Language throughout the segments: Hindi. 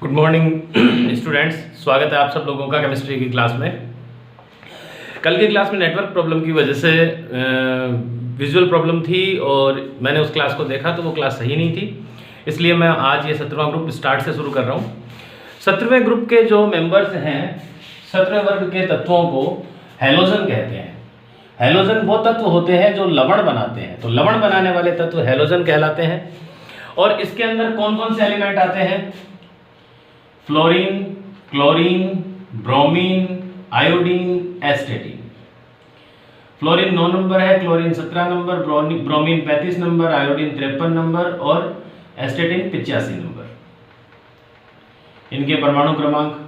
गुड मॉर्निंग स्टूडेंट्स, स्वागत है आप सब लोगों का केमिस्ट्री की क्लास में। कल की क्लास में नेटवर्क प्रॉब्लम की वजह से विजुअल प्रॉब्लम थी और मैंने उस क्लास को देखा तो वो क्लास सही नहीं थी, इसलिए मैं आज ये 17वां ग्रुप स्टार्ट से शुरू कर रहा हूँ। 17वें ग्रुप के जो मेंबर्स हैं, 17वें वर्ग के तत्वों को हैलोजन कहते हैं। हैलोजन वो तत्व होते हैं जो लवण बनाते हैं, तो लवण बनाने वाले तत्व हैलोजन कहलाते हैं। और इसके अंदर कौन कौन से एलिमेंट आते हैं? Fluorine, chlorine, bromine, iodine, astatine. Fluorine 9 number है, chlorine 17 number, bromine 35 number, iodine 53 number और एस्टेटिन 85 नंबर। इनके परमाणु क्रमांक।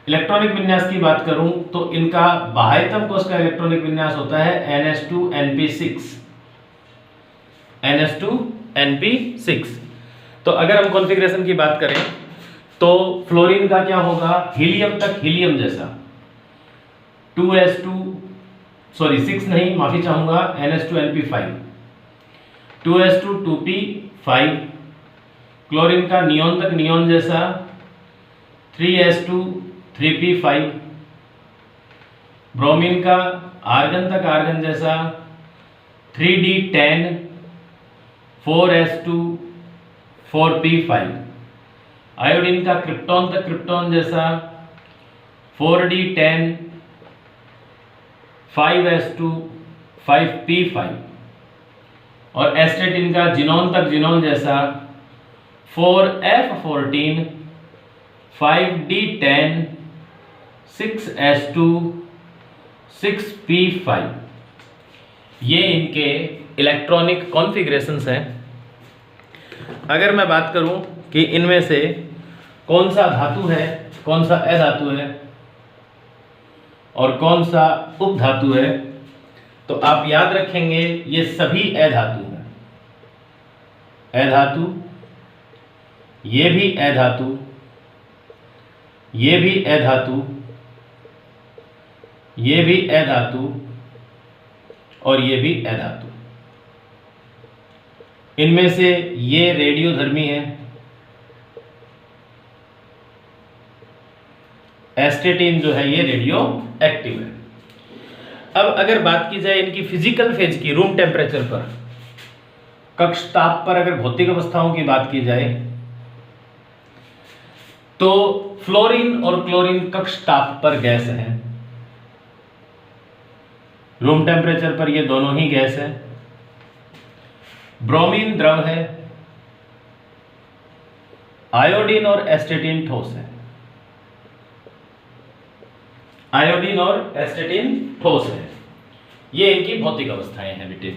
इलेक्ट्रॉनिक विन्यास की बात करूं तो इनका बाह्यतम कोश का इलेक्ट्रॉनिक विन्यास होता है NH2NP6। NH2NP6। तो अगर हम कॉन्फ़िगरेशन की बात करें तो फ्लोरीन का क्या होगा? हीलियम तक हीलियम जैसा 6 नहीं, माफी चाहूंगा, NH2NP5 2s2 2p5। क्लोरीन का नियोन तक नियोन जैसा 3s2 3p5। ब्रोमीन का आर्गन तक आर्गन जैसा 3d10 4s2 4p5। आयोडीन का क्रिप्टॉन तक क्रिप्टॉन जैसा 4d10 5s2 5p5। और एस्टेटिन का जिनोन तक जिनोन जैसा 4f14 5d10 6s2 6p5। ये इनके इलेक्ट्रॉनिक कॉन्फ़िगरेशंस हैं। अगर मैं बात करूं कि इनमें से कौन सा धातु है, कौन सा अधातु है और कौन सा उपधातु है, तो आप याद रखेंगे ये सभी अधातु हैं। अधातु, ये भी अधातु, ये भी अधातु, ये भी अधातु और ये भी अधातु। इनमें से ये रेडियोधर्मी है, एस्टेटिन जो है ये रेडियो एक्टिव है। अब अगर बात की जाए इनकी फिजिकल फेज की, रूम टेम्परेचर पर, कक्ष ताप पर, अगर भौतिक अवस्थाओं की बात की जाए तो फ्लोरीन और क्लोरीन कक्ष ताप पर गैस है, रूम टेम्परेचर पर ये दोनों ही गैस है। ब्रोमीन द्रव है, आयोडीन और एस्टेटिन ठोस है। आयोडीन और एस्टेटिन ठोस है। ये इनकी भौतिक अवस्थाएं हैं बेटे।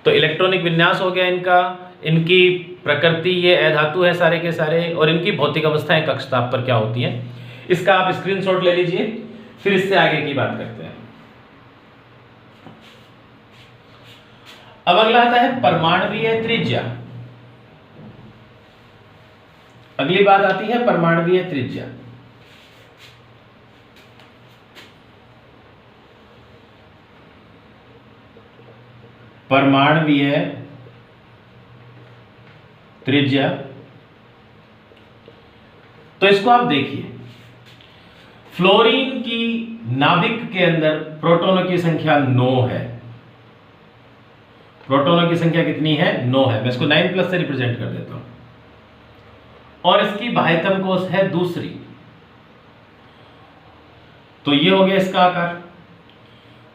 तो इलेक्ट्रॉनिक विन्यास हो गया इनका, इनकी प्रकृति ये अधातु है सारे के सारे, और इनकी भौतिक अवस्थाएं कक्ष ताप पर क्या होती हैं, इसका आप स्क्रीनशॉट ले लीजिए, फिर इससे आगे की बात करते हैं। अब अगला आता है परमाणुवीय त्रिज्या। अगली बात आती है परमाणुवीय त्रिज्या। परमाणुवीय त्रिज्या, तो इसको आप देखिए, फ्लोरीन की नाभिक के अंदर प्रोटॉनों की संख्या 9 है। प्रोटॉनों की संख्या कितनी है? 9 है। मैं इसको 9+ से रिप्रेजेंट कर देता हूं। और इसकी बाह्यतम कोश है दूसरी, तो ये हो गया इसका आकार।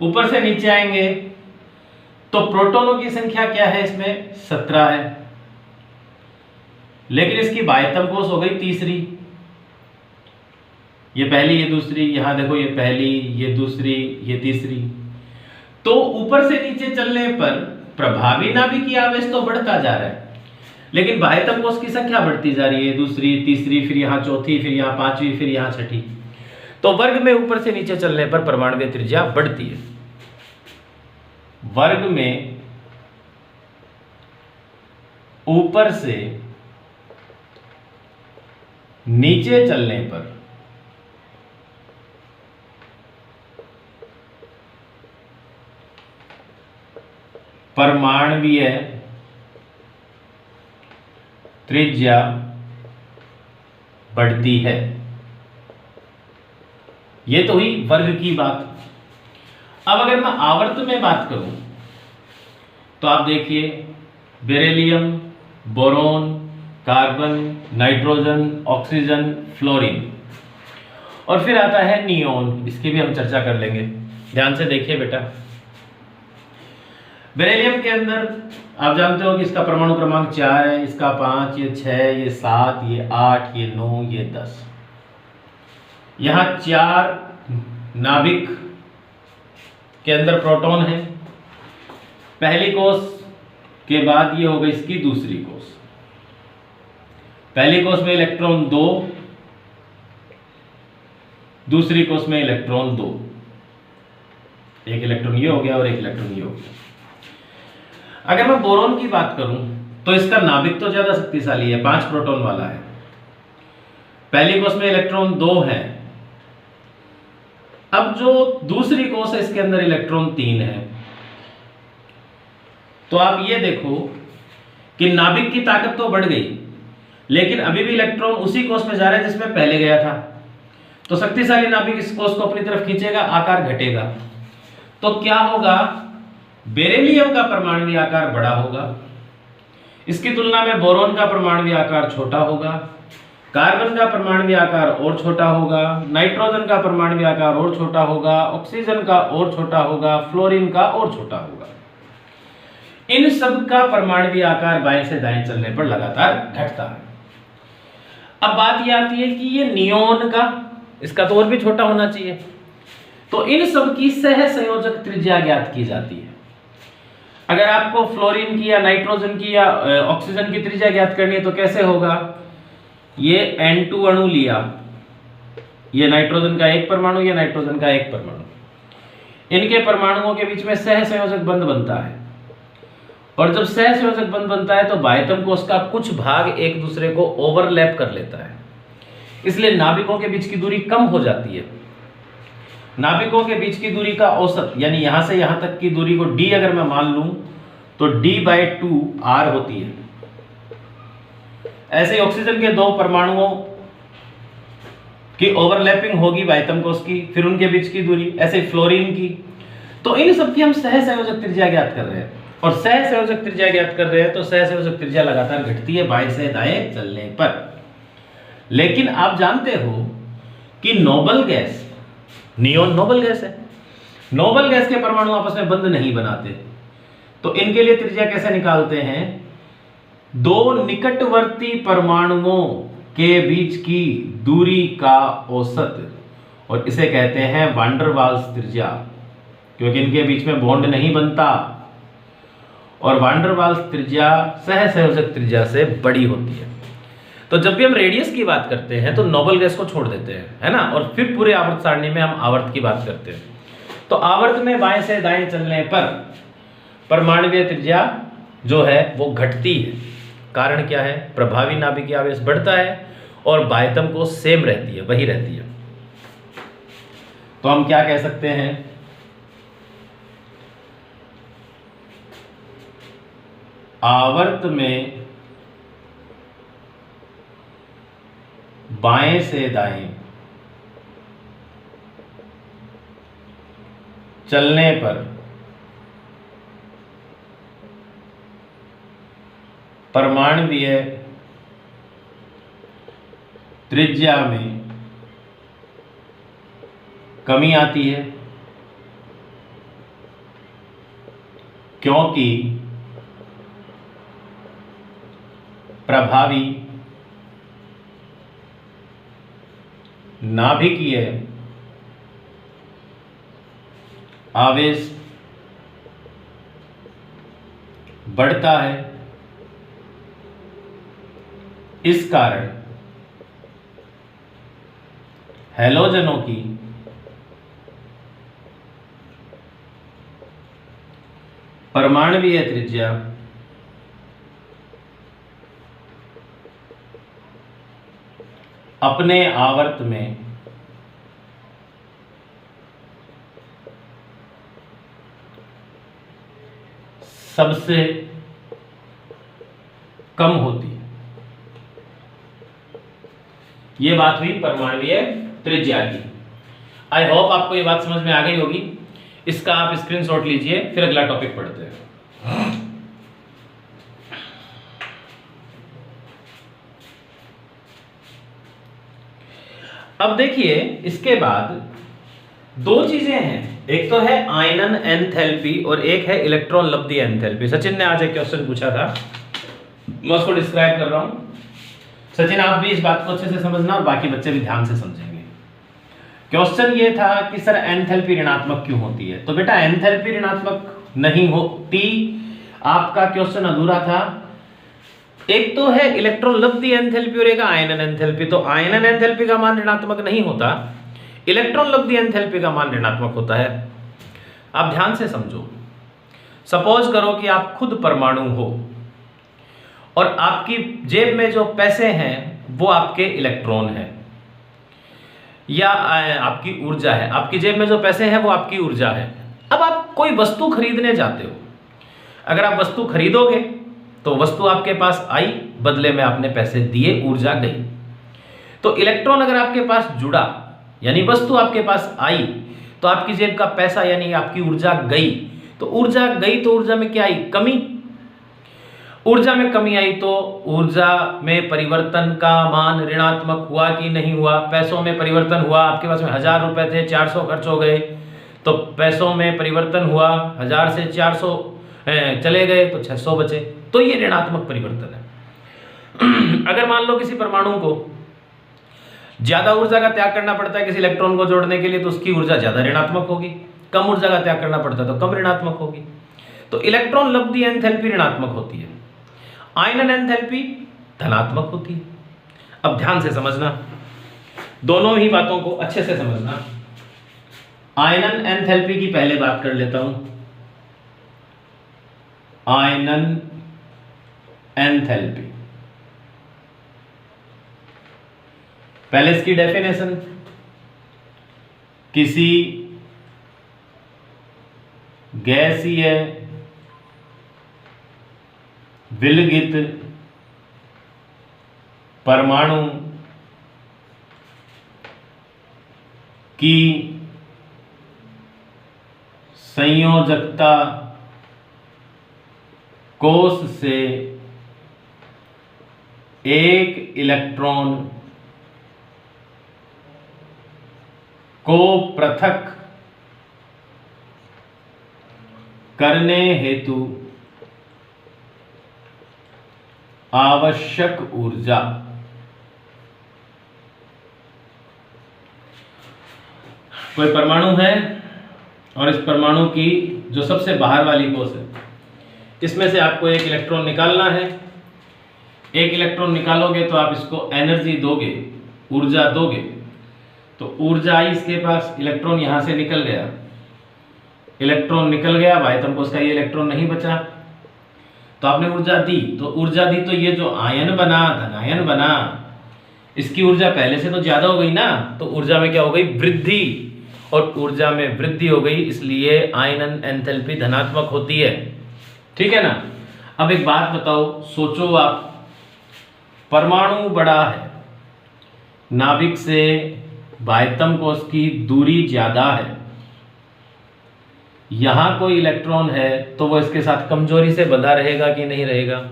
ऊपर से नीचे आएंगे तो प्रोटॉनों की संख्या क्या है इसमें? 17 है, लेकिन इसकी बाह्यतम कोश हो गई तीसरी। ये पहली, ये दूसरी, यहां देखो ये पहली, ये दूसरी, ये तीसरी। तो ऊपर से नीचे चलने पर प्रभावी नाभिकीय आवेश तो बढ़ता जा रहा है, लेकिन बाह्यतम कोश की संख्या बढ़ती जा रही है, दूसरी, तीसरी, फिर यहां चौथी, फिर यहां पांचवी, फिर यहां छठी। तो वर्ग में ऊपर से नीचे चलने पर परमाणुवीय त्रिज्या बढ़ती है। वर्ग में ऊपर से नीचे चलने पर परमाणुवीय त्रिज्या बढ़ती है। ये तो हुई वर्ग की बात। अब अगर मैं आवर्त में बात करूं तो आप देखिए, beryllium, boron, carbon, nitrogen, oxygen, fluorine, और फिर आता है नियोन। इसकी भी हम चर्चा कर लेंगे। ध्यान से देखिए बेटा, बेरिलियम के अंदर आप जानते हो कि इसका परमाणु क्रमांक 4 है, इसका 5, ये 6, ये 7, ये 8, ये 9, ये 10। यहां 4 नाभिक के अंदर प्रोटॉन है। पहली कोष के बाद ये हो गई इसकी दूसरी कोष। पहली कोष में इलेक्ट्रॉन 2, दूसरी कोष में इलेक्ट्रॉन 2। एक इलेक्ट्रॉन ये हो गया और एक इलेक्ट्रॉन ये हो गया। अगर मैं बोरोन की बात करूं तो इसका नाभिक तो ज्यादा शक्तिशाली है, 5 प्रोटॉन वाला है। पहली कोष में इलेक्ट्रॉन 2 है। अब जो दूसरी कोष है इसके अंदर इलेक्ट्रॉन 3 है। तो आप ये देखो कि नाभिक की ताकत तो बढ़ गई, लेकिन अभी भी इलेक्ट्रॉन उसी कोष में जा रहा है जिसमें पहले गया था। तो शक्तिशाली नाभिक इस कोष को अपनी तरफ खींचेगा, आकार घटेगा। तो क्या होगा, बेरिलियम का परमाणु आकार बड़ा होगा, इसकी तुलना में बोरोन का परमाणु आकार छोटा होगा, कार्बन का परमाणु आकार और छोटा होगा, नाइट्रोजन का परमाणु आकार और छोटा होगा, ऑक्सीजन का और छोटा होगा, फ्लोरीन का और छोटा होगा। इन सब का परमाणु आकार बाएं से दाएं चलने पर लगातार घटता है। अब बात यह आती है कि ये नियोन का, इसका तो और भी छोटा होना चाहिए। तो इन सब की सह संयोजक त्रिज्या ज्ञात की जाती है। अगर आपको फ्लोरीन की या नाइट्रोजन की या ऑक्सीजन की त्रिज्या ज्ञात करनी है तो कैसे होगा, ये N2 अणु लिया, ये नाइट्रोजन का एक परमाणु, ये नाइट्रोजन का एक परमाणु, इनके परमाणुओं के बीच में सह संयोजक बंध बनता है। और जब सह संयोजक बंध बनता है तो बाह्यतम कोष का कुछ भाग एक दूसरे को ओवरलैप कर लेता है, इसलिए नाभिकों के बीच की दूरी कम हो जाती है। नाभिकों के बीच की दूरी का औसत, यानी यहां से यहां तक की दूरी को d अगर मैं मान लूं तो d/2 r होती है। ऐसे ऑक्सीजन के 2 परमाणुओं की ओवरलैपिंग होगी बाह्यतम कोष की, फिर उनके बीच की दूरी, ऐसे फ्लोरीन की। तो इन सब की हम सह संयोजक त्रिज्या ज्ञात कर रहे हैं, और सह संयोजक त्रिज्या ज्ञात कर रहे हैं तो सह संयोजक त्रिज्या लगातार घटती है बाएं से दाएं चलने पर। लेकिन आप जानते हो कि noble gas, neon noble gas है, नोबल गैस के परमाणु आपस में बंध नहीं बनाते। तो इनके लिए त्रिज्या कैसे निकालते हैं, 2 निकटवर्ती परमाणुओं के बीच की दूरी का औसत, और इसे कहते हैं वान डर वाल्स त्रिज्या, क्योंकि इनके बीच में बॉन्ड नहीं बनता और वान डर वाल्स त्रिज्या सह संयोजक त्रिज्या से बड़ी होती है। तो जब भी हम रेडियस की बात करते हैं तो नोबल गैस को छोड़ देते हैं, है ना, और फिर पूरे आवर्त सारणी में हम आवर्त की बात करते हैं। तो आवर्त में बाएं से दाएं चलने पर परमाणुीय त्रिज्या जो है वो घटती है। कारण क्या है, प्रभावी नाभिकीय आवेश बढ़ता है और बाह्यतम को सेम रहती है, वही रहती है। तो हम क्या कह सकते हैं, आवर्त में बाएं से दाएं चलने पर परमाणुीय त्रिज्या में कमी आती है, क्योंकि प्रभावी नाभिकीय आवेश बढ़ता है। इस कारण हैलोजनों की परमाणुीय त्रिज्या अपने आवर्त में सबसे कम होती है। ये बात हुई परमाणुीय त्रिज्या की। आई होप आपको ये बात समझ में आ गई होगी। इसका आप स्क्रीनशॉट लीजिए, फिर अगला टॉपिक पढ़ते हैं। अब देखिए, इसके बाद दो चीजें हैं, एक तो है आयनन एंथैल्पी और एक है इलेक्ट्रॉन लब्धि एंथैल्पी। सचिन ने आज एक क्वेश्चन पूछा था, मैं उसको डिस्क्राइब कर रहा हूं। सचिन, आप भी इस बात को अच्छे से समझना और बाकी बच्चे भी ध्यान से समझेंगे। क्वेश्चन ये था कि सर एंथैल्पी ऋणात्मक क्यों होती है? तो बेटा एंथैल्पी ऋणात्मक नहीं होती, आपका क्वेश्चन अधूरा था। एक तो है इलेक्ट्रॉन लब्धि एंथैल्पी और एक आयनन एंथैल्पी। तो आयनन एंथैल्पी का मान ऋणात्मक नहीं होता, इलेक्ट्रॉन लब्धि एंथैल्पी का मान ऋणात्मक होता है। आप ध्यान से समझो। सपोज करो कि आप खुद परमाणु हो और आपकी जेब में जो पैसे हैं वो आपके इलेक्ट्रॉन हैं या आपकी ऊर्जा है। आपकी जेब में जो पैसे हैं वो आपकी ऊर्जा है। अब आप कोई वस्तु खरीदने जाते हो, अगर आप वस्तु खरीदोगे तो वस्तु आपके पास आई, बदले में आपने पैसे दिए, ऊर्जा गई। तो इलेक्ट्रॉन अगर आपके पास जुड़ा यानी वस्तु आपके पास आई, तो आपकी जेब का पैसा यानी आपकी ऊर्जा गई। तो ऊर्जा गई तो ऊर्जा में क्या आई? कमी। ऊर्जा में कमी आई तो ऊर्जा में परिवर्तन का मान ऋणात्मक हुआ कि नहीं हुआ? पैसों में परिवर्तन हुआ। आपके पास में 1000 रुपए थे, 400 खर्च हो गए, तो पैसों में परिवर्तन हुआ, 1000 से 400 चले गए तो 600 बचे, तो ये ऋणात्मक परिवर्तन है। अगर मान लो किसी परमाणु को ज्यादा ऊर्जा का त्याग करना पड़ता है किसी इलेक्ट्रॉन को जोड़ने के लिए, तो उसकी ऊर्जा ज्यादा ऋणात्मक होगी। कम ऊर्जा का त्याग करना पड़ता है तो कम ऋणात्मक होगी। तो इलेक्ट्रॉन लब्धि एंथैल्पी ऋणात्मक होती है, आयनन एंथैल्पी धनात्मक होती है। अब ध्यान से समझना, दोनों ही बातों को अच्छे से समझना। आयनन एंथैल्पी की पहले बात कर लेता हूं। आयनन एंथैल्पी, पहले इसकी डेफिनेशन, किसी गैसीय विलगित परमाणु की संयोजकता कोश से एक इलेक्ट्रॉन को पृथक करने हेतु आवश्यक ऊर्जा। कोई परमाणु है और इस परमाणु की जो सबसे बाहर वाली कोश है, इसमें से आपको एक इलेक्ट्रॉन निकालना है। एक इलेक्ट्रॉन निकालोगे तो आप इसको एनर्जी दोगे, ऊर्जा दोगे। तो ऊर्जा आई इसके पास, इलेक्ट्रॉन यहां से निकल गया, इलेक्ट्रॉन निकल गया, बाह्यतम कोश का ये इलेक्ट्रॉन नहीं बचा, तो आपने ऊर्जा दी। तो ऊर्जा दी तो ये जो आयन बना, धनायन बना, इसकी ऊर्जा पहले से तो ज्यादा हो गई ना, तो ऊर्जा में क्या हो गई? वृद्धि। और ऊर्जा में वृद्धि हो गई, इसलिए आयनन एंथैल्पी धनात्मक होती है। ठीक है ना? अब एक बात बताओ, सोचो आप, परमाणु बड़ा है, नाभिक से बाह्यतम कोश की दूरी ज्यादा है, यहां कोई इलेक्ट्रॉन है तो वो इसके साथ कमजोरी से बंधा रहेगा कि नहीं रहेगा?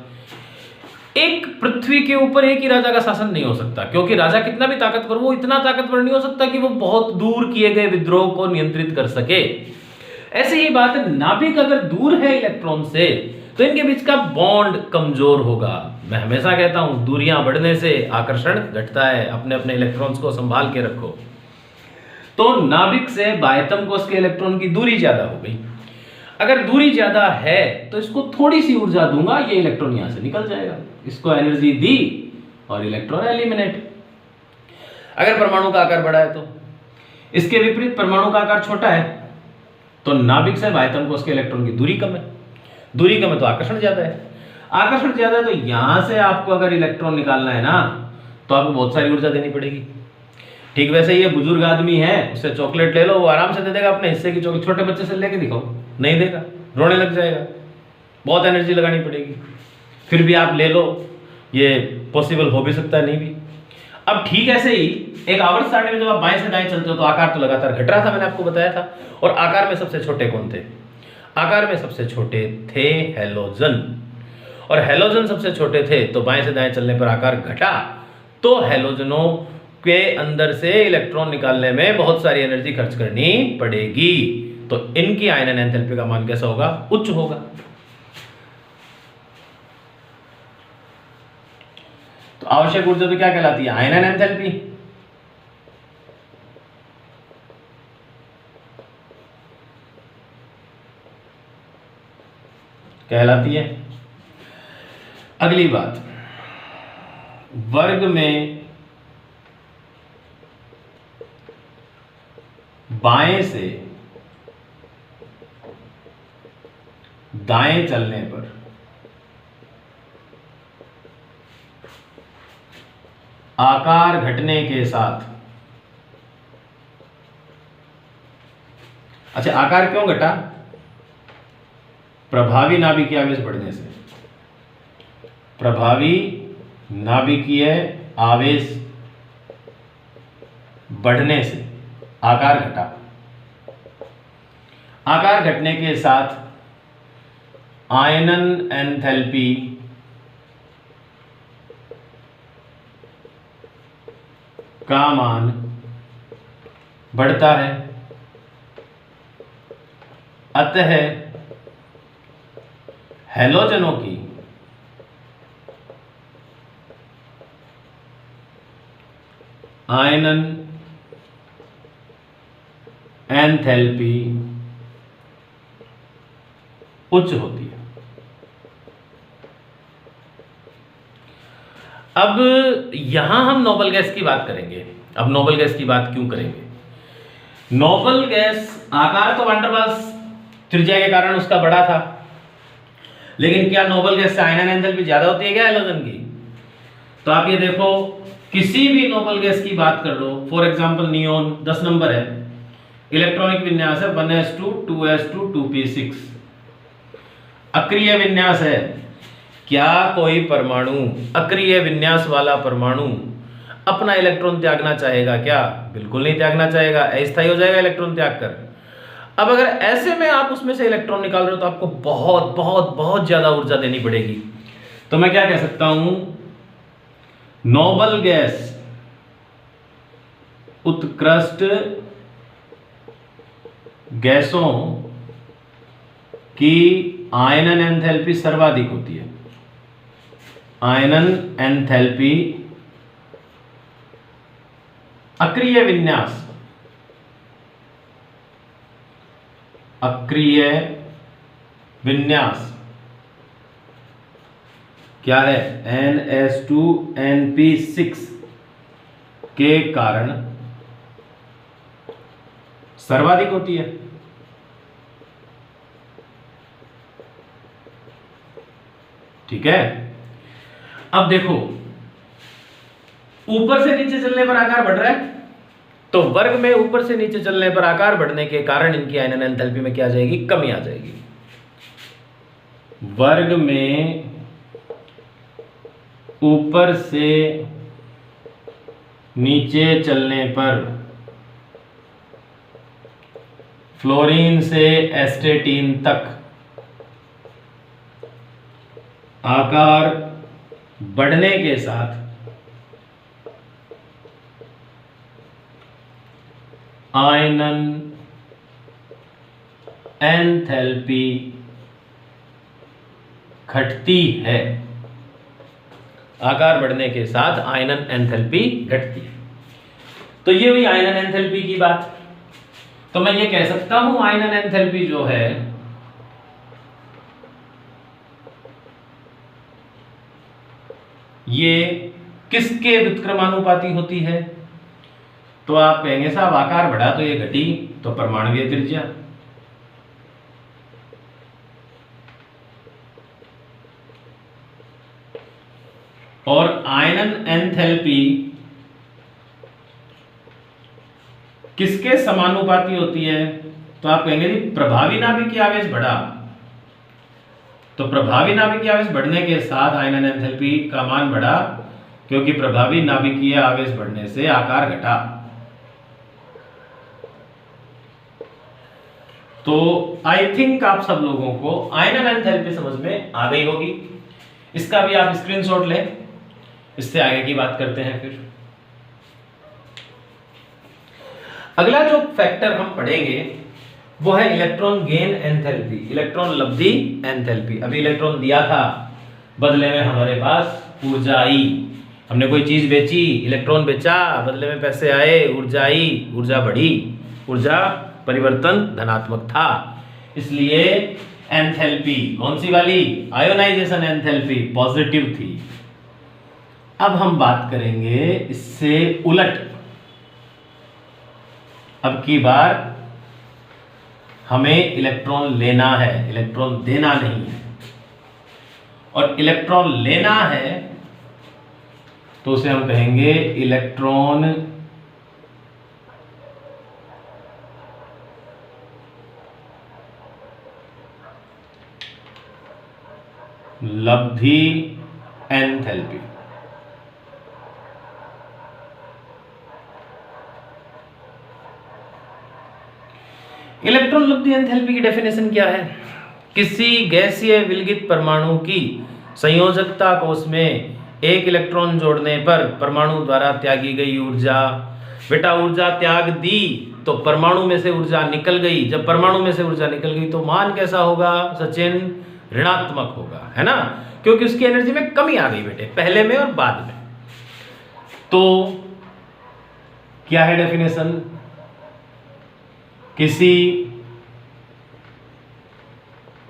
एक पृथ्वी के ऊपर एक ही राजा का शासन नहीं हो सकता, क्योंकि राजा कितना भी ताकतवर, वो इतना ताकतवर नहीं हो सकता कि वो बहुत दूर किए गए विद्रोह को नियंत्रित कर सके। ऐसी ही बात है, नाभिक अगर दूर है इलेक्ट्रॉन से तो इनके बीच का बॉन्ड कमजोर होगा। मैं हमेशा कहता हूं, दूरियां बढ़ने से आकर्षण घटता है, अपने अपने इलेक्ट्रॉन्स को संभाल के रखो। तो नाभिक से बाह्यतम कोश के इलेक्ट्रॉन की दूरी ज्यादा हो गई। अगर दूरी ज्यादा है तो इसको थोड़ी सी ऊर्जा दूंगा, ये इलेक्ट्रॉन यहां से निकल जाएगा। इसको एनर्जी दी और इलेक्ट्रॉन एलिमिनेट। अगर परमाणु का आकार बड़ा है तो, इसके विपरीत परमाणु का आकार छोटा है तो नाभिक से बाह्यतम कोश के इलेक्ट्रॉन की दूरी कम है। दूरी कम है तो आकर्षण ज्यादा है। आकर्षण ज्यादा है तो यहां से आपको अगर इलेक्ट्रॉन निकालना है ना, तो आपको बहुत सारी ऊर्जा देनी पड़ेगी। ठीक वैसे ये बुजुर्ग आदमी है, उससे चॉकलेट ले लो, वो आराम से दे देगा अपने हिस्से की चॉकलेट। छोटे बच्चे से लेके दिखाओ, नहीं देगा, रोने लग जाएगा, बहुत एनर्जी लगानी पड़ेगी। फिर भी आप ले लो, ये पॉसिबल हो भी सकता है, नहीं भी। अब ठीक ऐसे ही एक आवर्त सारणी में जब आप बाएं से दाएं चलते हो तो आकार तो लगातार घट रहा था, मैंने आपको बताया था। और आकार में सबसे छोटे कौन थे? आकार में सबसे छोटे थे हैलोजन, और हैलोजन सबसे छोटे थे, तो बाएं से दाएं चलने पर आकार घटा, तो हैलोजनों के अंदर से इलेक्ट्रॉन निकालने में बहुत सारी एनर्जी खर्च करनी पड़ेगी, तो इनकी आयनन एंथैल्पी का मान कैसा होगा? उच्च होगा। तो आवश्यक ऊर्जा तो क्या कहलाती है? आयनन एंथैल्पी। कहलाती है। अगली बात, वर्ग में बाएं से दाएं चलने पर आकार घटने के साथ, अच्छा आकार क्यों घटा? प्रभावी नाभिकीय आवेश बढ़ने से। प्रभावी नाभिकीय आवेश बढ़ने से आकार घटा। आकार घटने के साथ आयनन एंथैल्पी का मान बढ़ता है। अतः हैलोजनों की आयनन एंथैल्पी उच्च होती है। अब यहां हम नोबल गैस की बात करेंगे। अब नोबल गैस की बात क्यों करेंगे? नोबल गैस आकार तो वांडरवाल्स त्रिज्या के कारण उसका बड़ा था, लेकिन क्या नोबल गैस से आयनन एंथैल्पी ज्यादा होती है क्या हैलोजन की? तो आप ये देखो, किसी भी नोबल गैस की बात कर लो, फॉर एग्जांपल नियोन 10 नंबर है, इलेक्ट्रॉनिक विन्यास है 1s2 2s2 2p6, अक्रिय विन्यास है। क्या कोई परमाणु, अक्रिय विन्यास वाला परमाणु अपना इलेक्ट्रॉन त्यागना चाहेगा क्या? बिल्कुल नहीं त्यागना चाहेगा, अस्थायी हो जाएगा इलेक्ट्रॉन त्याग कर। अब अगर ऐसे में आप उसमें से इलेक्ट्रॉन निकाल रहे हो तो आपको बहुत बहुत बहुत ज्यादा ऊर्जा देनी पड़ेगी। तो मैं क्या कह सकता हूं, नोबल गैस उत्कृष्ट गैसों की आयनन एंथैल्पी सर्वाधिक होती है। आयनन एंथैल्पी अक्रिय विन्यास, अक्रिय विन्यास क्या है? NS2NP6 के कारण सर्वाधिक होती है। ठीक है। अब देखो, ऊपर से नीचे चलने पर आकार बढ़ रहा है, तो वर्ग में ऊपर से नीचे चलने पर आकार बढ़ने के कारण इनकी आयनन एंथैल्पी में क्या आ जाएगी? कमी आ जाएगी। वर्ग में ऊपर से नीचे चलने पर फ्लोरीन से एस्टेटीन तक आकार बढ़ने के साथ आयनन एंथैल्पी घटती है। आकार बढ़ने के साथ आयनन एंथैल्पी घटती है। तो ये हुई आयनन एंथैल्पी की बात। तो मैं ये कह सकता हूं आयनन एंथैल्पी जो है ये किसके व्युत्क्रमानुपाती होती है? तो आप कहेंगे साहब आकार बढ़ा तो ये घटी, तो परमाणुीय त्रिज्या। और आयनन एंथैल्पी किसके समानुपाती होती है? तो आप कहेंगे जी प्रभावी नाभिकीय आवेश बढ़ा, तो प्रभावी नाभिकीय आवेश बढ़ने के साथ आयनन एंथैल्पी का मान बढ़ा, क्योंकि प्रभावी नाभिकीय आवेश बढ़ने से आकार घटा। तो आई थिंक आप सब लोगों को आयनन एंथैल्पी समझ में आ गई होगी। इसका भी आप स्क्रीनशॉट लें, इससे आगे की बात करते हैं। फिर अगला जो फैक्टर हम पढ़ेंगे वो है इलेक्ट्रॉन गेन एंथैल्पी, इलेक्ट्रॉन लब्धि एंथैल्पी। अभी इलेक्ट्रॉन दिया था, बदले में हमारे पास ऊर्जा आई। हमने कोई चीज बेची, इलेक्ट्रॉन बेचा, बदले में पैसे आए, ऊर्जा आई, ऊर्जा बढ़ी, ऊर्जा परिवर्तन धनात्मक था। इसलिए एंथैल्पी कौन सी वाली? आयोनाइजेशन एंथैल्पी पॉजिटिव थी। अब हम बात करेंगे इससे उलट। अब की बार हमें इलेक्ट्रॉन लेना है, इलेक्ट्रॉन देना नहीं है। और इलेक्ट्रॉन लेना है तो उसे हम कहेंगे इलेक्ट्रॉन लब्धि एंथैल्पी। इलेक्ट्रॉन लब्धि एंथैल्पी की डेफिनेशन क्या है? किसी गैसीय विलगित परमाणु की संयोजकता कोष में एक इलेक्ट्रॉन जोड़ने पर परमाणु द्वारा त्यागी गई ऊर्जा। बेटा ऊर्जा त्याग दी तो परमाणु में से ऊर्जा निकल गई। जब परमाणु में से ऊर्जा निकल गई तो मान कैसा होगा सचिन? ऋणात्मक होगा, है ना, क्योंकि उसकी एनर्जी में कमी आ गई बेटे, पहले में और बाद में। तो क्या है डेफिनेशन? किसी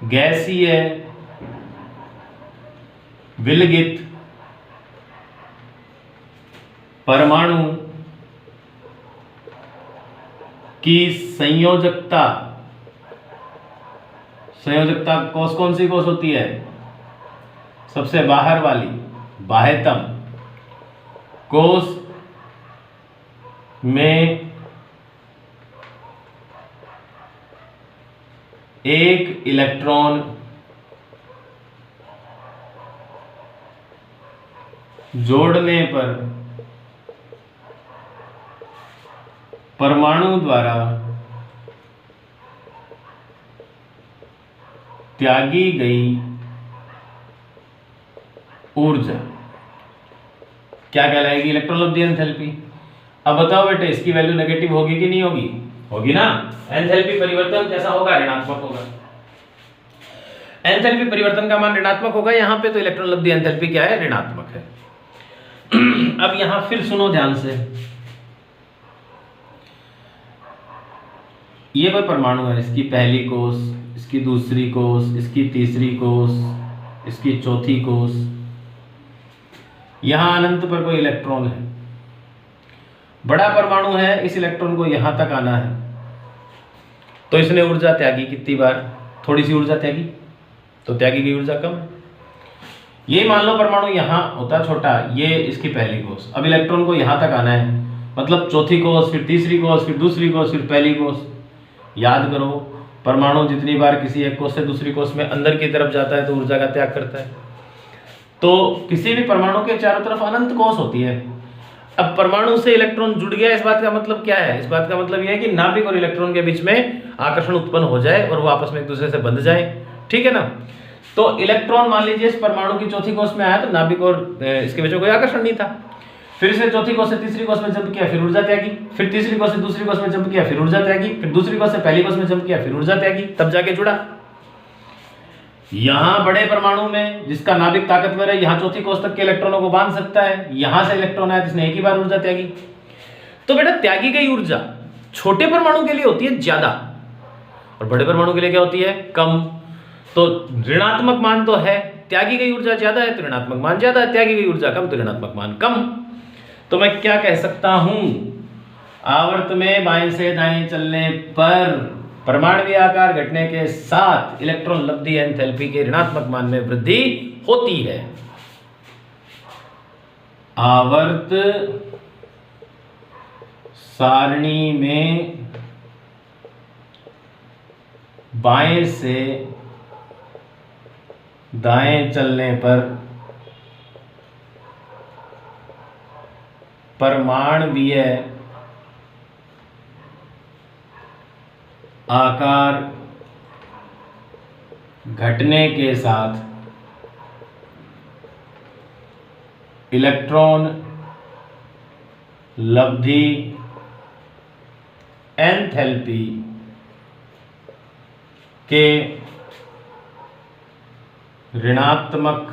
गैसीय विलगित परमाणु की संयोजकता कोष कौन सी कोष होती है? सबसे बाहर वाली, बाह्यतम कोष में एक इलेक्ट्रॉन जोड़ने पर परमाणु द्वारा त्यागी गई ऊर्जा क्या कहलाएगी? इलेक्ट्रॉन लब्धि एंथैल्पी। अब बताओ बेटे इसकी वैल्यू नेगेटिव होगी कि नहीं होगी? होगी ना। एंथैल्पी परिवर्तन कैसा होगा? ऋणात्मक होगा। एंथैल्पी परिवर्तन का मान ऋणात्मक होगा। यहां पे तो इलेक्ट्रॉन लब्धि एंथैल्पी क्या है? ऋणात्मक है। अब यहां फिर सुनो ध्यान से, ये कोई परमाणु है, इसकी पहली कोष, इसकी दूसरी कोष, इसकी तीसरी कोष, इसकी चौथी कोष। यहां अनंत पर कोई इलेक्ट्रॉन है, बड़ा परमाणु है, इस इलेक्ट्रॉन को यहां तक आना है, तो इसने ऊर्जा त्यागी कितनी बार? थोड़ी सी ऊर्जा त्यागी, तो त्यागी गई ऊर्जा कम है। ये मान लो परमाणु यहां होता छोटा, ये इसकी पहली कोष, अब इलेक्ट्रॉन को यहां तक आना है, मतलब चौथी कोष, फिर तीसरी कोष, फिर दूसरी कोष, फिर पहली कोष। याद करो परमाणु जितनी बार किसी एक कोष से दूसरी कोष में अंदर की तरफ जाता है तो ऊर्जा का त्याग करता है। तो किसी भी परमाणु के चारों तरफ अनंत कोष होती है। अब परमाणु से इलेक्ट्रॉन जुड़ गया, इस बात का मतलब क्या है? इस बात का मतलब यह है कि नाभिक और इलेक्ट्रॉन के बीच में आकर्षण उत्पन्न हो जाए और वो आपस में एक दूसरे से बंध जाए, ठीक है ना। तो इलेक्ट्रॉन मान लीजिए इस परमाणु की चौथी कोष में आया तो नाभिक और इसके बीच में कोई आकर्षण नहीं था, फिर इसने चौथी कोष से तीसरी कोष में जंप किया, फिर ऊर्जा त्यागी, फिर तीसरी कोष से दूसरी कोष में जंप किया, फिर ऊर्जा त्यागी, फिर दूसरी कोष से पहली कोष में जंप किया, फिर ऊर्जा त्यागी, तब जाके जुड़ा। यहां बड़े परमाणु में जिसका नाभिक ताकतवर है, यहां चौथी कोष तक के इलेक्ट्रॉनों को बांध सकता है, यहां से इलेक्ट्रॉन आया जिसने एक ही बार ऊर्जा त्यागी। तो बेटा त्यागी गई ऊर्जा छोटे परमाणु के लिए होती है ज्यादा और बड़े परमाणु के लिए क्या होती है? कम। तो ऋणात्मक मान तो है, त्यागी गई ऊर्जा ज्यादा है तो ऋणात्मक मान ज्यादा है, त्यागी गई ऊर्जा कम तो ऋणात्मक मान कम। तो मैं क्या कह सकता हूं? आवर्त में बाएं से दाएं चलने पर परमाणु आकार घटने के साथ इलेक्ट्रॉन लब्धि एंथैल्पी के ऋणात्मक मान में वृद्धि होती है। आवर्त सारणी में बाएं से दाएं चलने पर परमाणवीय आकार घटने के साथ इलेक्ट्रॉन लब्धि एंथैल्पी के ऋणात्मक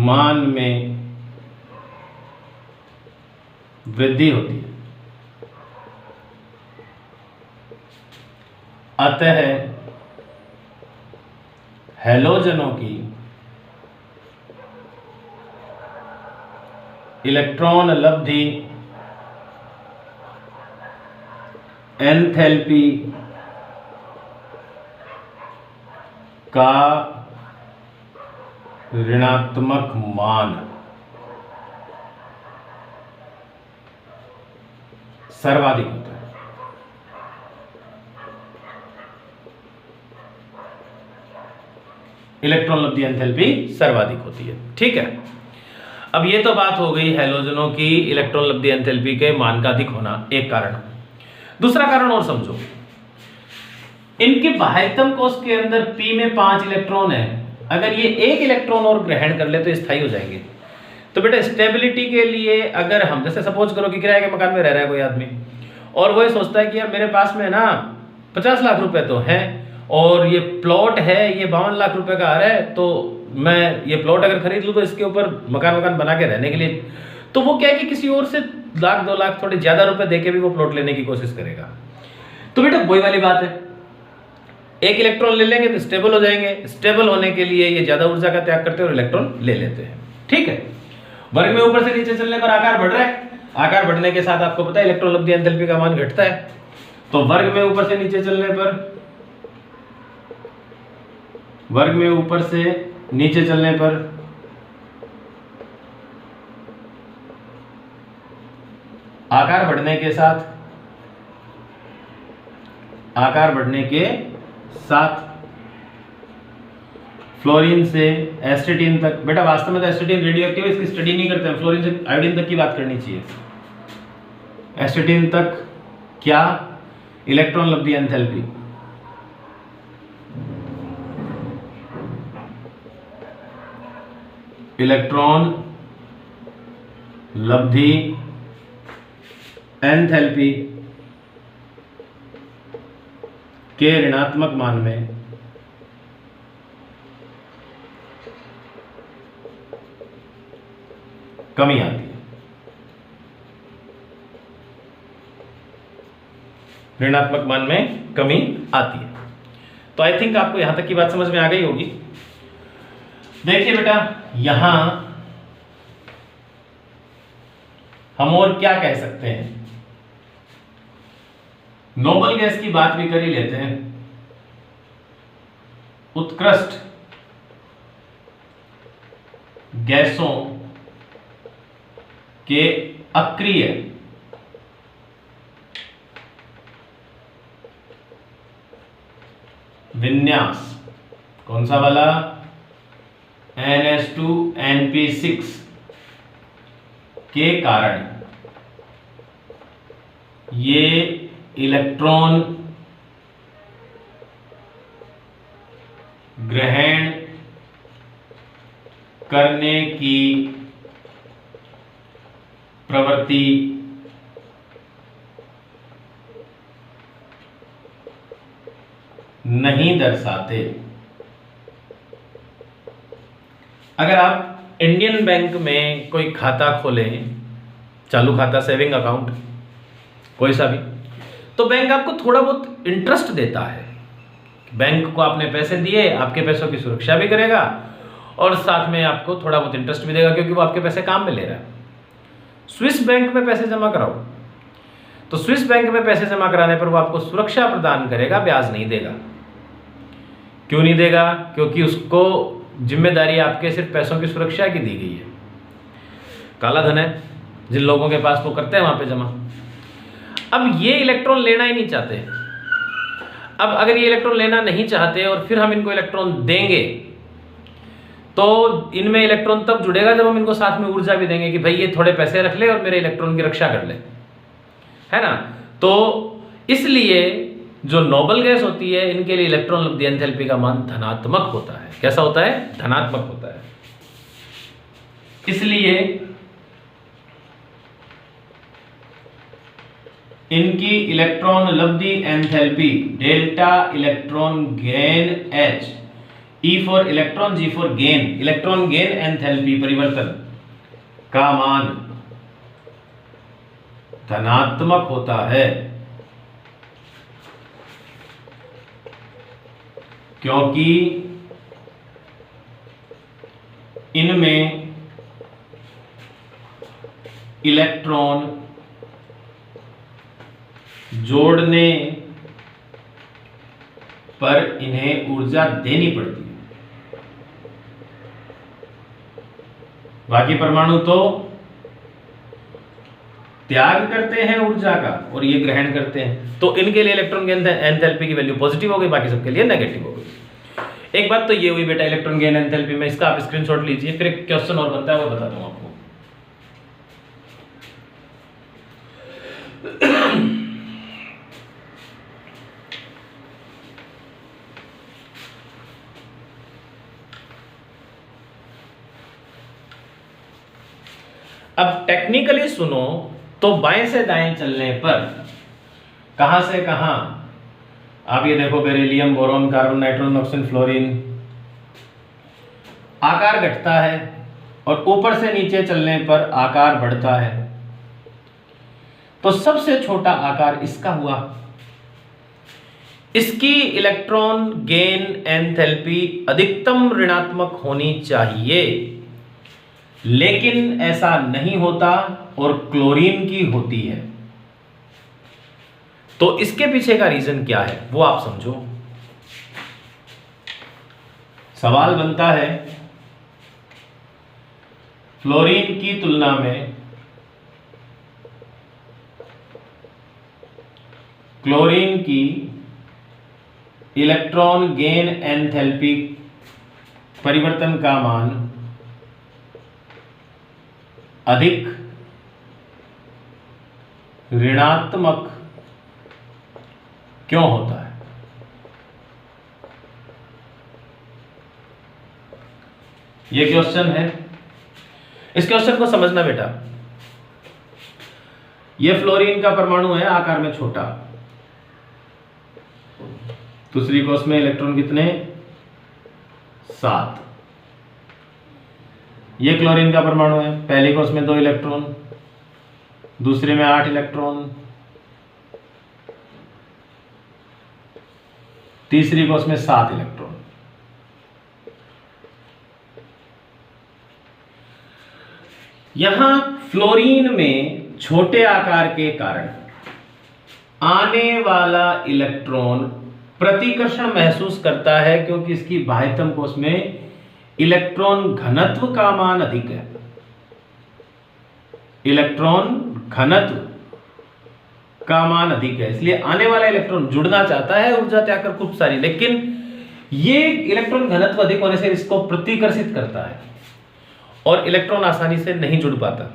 मान में वृद्धि होती है। अतः हैलोजनों की इलेक्ट्रॉन लब्धि एंथैल्पी का ऋणात्मक मान सर्वाधिक होता है। इलेक्ट्रॉन लब्धि एंथैल्पी सर्वाधिक होती है। ठीक है, अब ये तो बात हो गई हैलोजनों की इलेक्ट्रॉन लब्धि एंथैल्पी के मान का अधिक होना, एक कारण। दूसरा कारण और समझो, इनके बाह्यतम कोश के अंदर p में 5 इलेक्ट्रॉन है। अगर ये एक इलेक्ट्रॉन और ग्रहण कर ले तो स्थायी हो जाएंगे। तो बेटा स्टेबिलिटी के लिए अगर हम जैसे सपोज करो कि किराए के मकान में रह रहा है कोई आदमी और वो सोचता है कि यार मेरे पास में ना 50 लाख रुपए तो है और ये प्लॉट है, ये 52 लाख रुपए का आ रहा है, तो मैं ये प्लॉट अगर खरीद लूँ तो इसके ऊपर मकान बना के रहने के लिए, तो वो क्या है कि किसी और से 1-2 लाख थोड़े ज्यादा रुपए देके भी वो प्लॉट लेने की कोशिश करेगा। तो बेटा वही वाली बात है, एक इलेक्ट्रॉन ले लेंगे तो स्टेबल हो जाएंगे। स्टेबल होने के लिए ये ज्यादा ऊर्जा का त्याग करते हैं और इलेक्ट्रॉन ले लेते हैं। ठीक है, वर्ग में ऊपर से नीचे चलने पर आकार बढ़ रहा है। आकार बढ़ने के साथ आपको पता है इलेक्ट्रॉन लब्धि एंथैल्पी का मान घटता है। तो वर्ग में ऊपर से नीचे चलने पर आकार बढ़ने के साथ फ्लोरीन से एस्टेटीन तक, बेटा वास्तव में तो एस्टेटीन रेडियो एक्टिव है, इसकी स्टडी नहीं करते हैं, फ्लोरीन से आयोडीन तक की बात करनी चाहिए। एस्टेटीन तक क्या इलेक्ट्रॉन लब्धि एंथैल्पी इलेक्ट्रॉन लब्धि एंथैल्पी के ऋणात्मक मान में कमी आती है। ऋणात्मक मान में कमी आती है। तो आई थिंक आपको यहां तक की बात समझ में आ गई होगी। देखिए बेटा, यहां हम और क्या कह सकते हैं, नोबल गैस की बात भी कर ही लेते हैं। उत्कृष्ट गैसों के अक्रिय विन्यास, कौन सा वाला, NH2NP6 के कारण ये इलेक्ट्रॉन ग्रहण करने की प्रवृत्ति नहीं दर्शाते। अगर आप इंडियन बैंक में कोई खाता खोलें, चालू खाता, सेविंग अकाउंट, कोई सा भी, तो बैंक आपको थोड़ा बहुत इंटरेस्ट देता है। बैंक को आपने पैसे दिए, आपके पैसों की सुरक्षा भी करेगा और साथ में आपको थोड़ा बहुत इंटरेस्ट भी देगा, क्योंकि वो आपके पैसे काम में ले रहा है। स्विस बैंक में पैसे जमा कराओ तो स्विस बैंक में पैसे जमा कराने पर वो आपको सुरक्षा प्रदान करेगा, ब्याज नहीं देगा। क्यों नहीं देगा? क्योंकि उसको जिम्मेदारी आपके सिर्फ पैसों की सुरक्षा की दी गई है। काला धन है जिन लोगों के पास, वो करते हैं वहां पे जमा। अब ये इलेक्ट्रॉन लेना ही नहीं चाहते। अब अगर ये इलेक्ट्रॉन लेना नहीं चाहते और फिर हम इनको इलेक्ट्रॉन देंगे तो इनमें इलेक्ट्रॉन तब जुड़ेगा जब हम इनको साथ में ऊर्जा भी देंगे कि भाई ये थोड़े पैसे रख ले और मेरे इलेक्ट्रॉन की रक्षा कर ले, है ना। तो इसलिए जो नोबल गैस होती है इनके लिए इलेक्ट्रॉन लब्धि एंथैल्पी का मान धनात्मक होता है। कैसा होता है? धनात्मक होता है। इसलिए इनकी इलेक्ट्रॉन लब्धि enthalpy delta electron gain H, E for electron, G for gain, electron gain enthalpy परिवर्तन का मान धनात्मक होता है, क्योंकि इनमें इलेक्ट्रॉन जोड़ने पर इन्हें ऊर्जा देनी पड़ती है। बाकी परमाणु तो त्याग करते हैं ऊर्जा का और ये ग्रहण करते हैं, तो इनके लिए इलेक्ट्रॉन गेन एंथैल्पी की वैल्यू पॉजिटिव हो गई, बाकी सबके लिए नेगेटिव हो गई। एक बात तो ये हुई बेटा इलेक्ट्रॉन गेन एंथैल्पी में, इसका आप स्क्रीनशॉट लीजिए, फिर एक क्वेश्चन और बनता है वो बताता हूं आपको। अब टेक्निकली सुनो तो बाएं से दाएं चलने पर कहां से कहां, आप ये देखो beryllium, boron, carbon, nitrogen, oxygen, fluorine, आकार घटता है और ऊपर से नीचे चलने पर आकार बढ़ता है। तो सबसे छोटा आकार इसका हुआ। इसकी इलेक्ट्रॉन गेन एंथैल्पी अधिकतम ऋणात्मक होनी चाहिए, लेकिन ऐसा नहीं होता और क्लोरीन की होती है। तो इसके पीछे का रीजन क्या है वो आप समझो। सवाल बनता है फ्लोरीन की तुलना में क्लोरीन की इलेक्ट्रॉन गेन एंथैल्पी परिवर्तन का मान अधिक ऋणात्मक क्यों होता है? यह क्वेश्चन है। इस क्वेश्चन को समझना बेटा, यह फ्लोरीन का परमाणु है, आकार में छोटा, दूसरी कोष में इलेक्ट्रॉन कितने? 7। ये क्लोरीन का परमाणु है, पहली कोष में 2 इलेक्ट्रॉन, दूसरे में 8 इलेक्ट्रॉन, तीसरी कोष में 7 इलेक्ट्रॉन। यहां फ्लोरीन में छोटे आकार के कारण आने वाला इलेक्ट्रॉन प्रतिकर्षण महसूस करता है, क्योंकि इसकी बाह्यतम कोष में इलेक्ट्रॉन घनत्व का मान अधिक है। इलेक्ट्रॉन घनत्व का मान अधिक है, इसलिए आने वाला इलेक्ट्रॉन जुड़ना चाहता है ऊर्जा त्याग कर खूब सारी, लेकिन ये इलेक्ट्रॉन घनत्व अधिक होने से इसको प्रतिकर्षित करता है और इलेक्ट्रॉन आसानी से नहीं जुड़ पाता।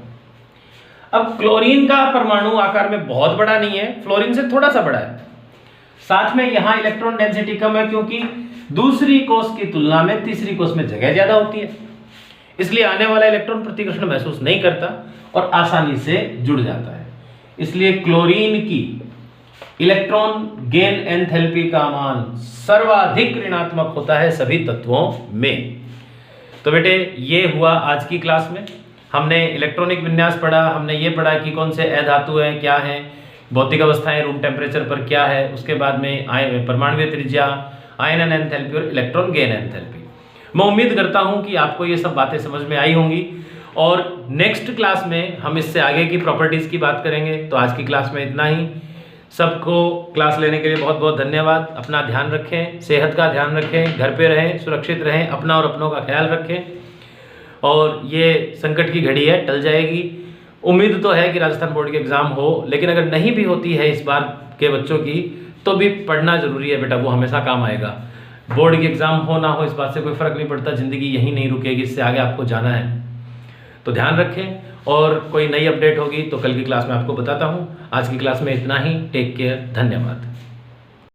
अब क्लोरीन का परमाणु आकार में बहुत बड़ा नहीं है, फ्लोरीन से थोड़ा सा बड़ा है, साथ में यहां इलेक्ट्रॉन डेंसिटी कम है, क्योंकि दूसरी कोष की तुलना में तीसरी कोष में जगह ज्यादा होती है, इसलिए आने वाला इलेक्ट्रॉन प्रतिकर्षण महसूस नहीं करता और आसानी से जुड़ जाता है। इसलिए क्लोरीन की इलेक्ट्रॉन गेन एंथैल्पी का मान सर्वाधिक ऋणात्मक होता है सभी तत्वों में। तो बेटे ये हुआ आज की क्लास में। हमने इलेक्ट्रॉनिक विन्यास पढ़ा, हमने ये पढ़ा कि कौन से अधातु हैं, क्या हैं, भौतिक अवस्थाएं रूम टेम्परेचर पर क्या है, उसके बाद में परमाणुीय त्रिज्या, आयनन एंथैल्पी और इलेक्ट्रॉन गेन एंथैल्पी। मैं उम्मीद करता हूं कि आपको ये सब बातें समझ में आई होंगी और नेक्स्ट क्लास में हम इससे आगे की प्रॉपर्टीज़ की बात करेंगे। तो आज की क्लास में इतना ही। सबको क्लास लेने के लिए बहुत बहुत धन्यवाद। अपना ध्यान रखें, सेहत का ध्यान रखें, घर पे रहें, सुरक्षित रहें, अपना और अपनों का ख्याल रखें। और ये संकट की घड़ी है, टल जाएगी। उम्मीद तो है कि राजस्थान बोर्ड के एग्ज़ाम हो, लेकिन अगर नहीं भी होती है इस बार के बच्चों की, तो भी पढ़ना ज़रूरी है बेटा, वो हमेशा काम आएगा। बोर्ड की एग्ज़ाम हो ना हो इस बात से कोई फ़र्क नहीं पड़ता, ज़िंदगी यहीं नहीं रुकेगी, इससे आगे आपको जाना है। तो ध्यान रखें, और कोई नई अपडेट होगी तो कल की क्लास में आपको बताता हूँ। आज की क्लास में इतना ही। टेक केयर, धन्यवाद।